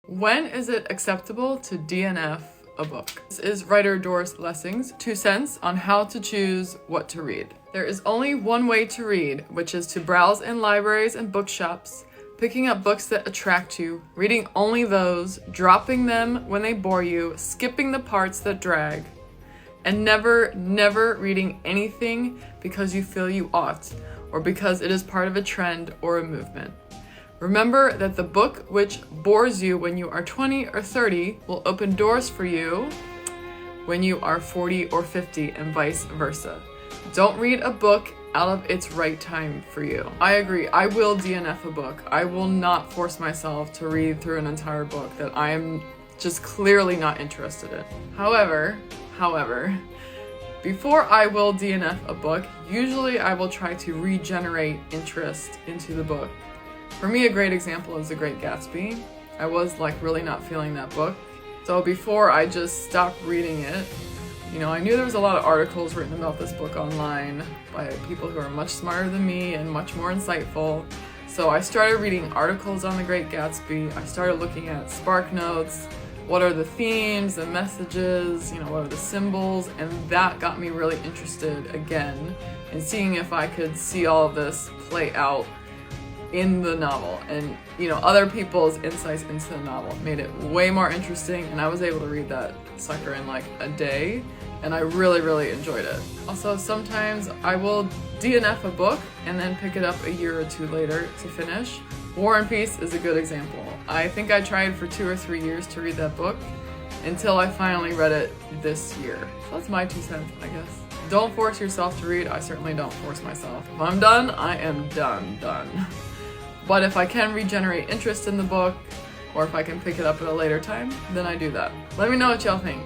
When is it acceptable to DNF a book? This is writer Doris Lessing's 2 cents on how to choose what to read. There is only one way to read, which is to browse in libraries and bookshops, picking up books that attract you, reading only those, dropping them when they bore you, skipping the parts that drag, and never reading anything because you feel you ought, or because it is part of a trend or a movement. Remember that the book which bores you when you are 20 or 30 will open doors for you when you are 40 or 50 and vice versa. Don't read a book out of its right time for you. I agree, I will DNF a book. I will not force myself to read through an entire book that I am just clearly not interested in. However, before I will DNF a book, usually I will try to regenerate interest into the book. For me, a great example is The Great Gatsby. I was really not feeling that book. So before I just stopped reading it, I knew there was a lot of articles written about this book online by people who are much smarter than me and much more insightful. So I started reading articles on The Great Gatsby. I started looking at SparkNotes. What are the themes, the messages, what are the symbols? And that got me really interested again in seeing if I could see all of this play out in the novel, and other people's insights into the novel made it way more interesting, and I was able to read that sucker in a day, and I really enjoyed it. Also, sometimes I will DNF a book and then pick it up a year or two later to finish. War and Peace is a good example. I think I tried for 2 or 3 years to read that book until I finally read it this year. So that's my 2 cents, I guess. Don't force yourself to read. I certainly don't force myself. If I'm done, I am done. But if I can regenerate interest in the book, or if I can pick it up at a later time, then I do that. Let me know what y'all think.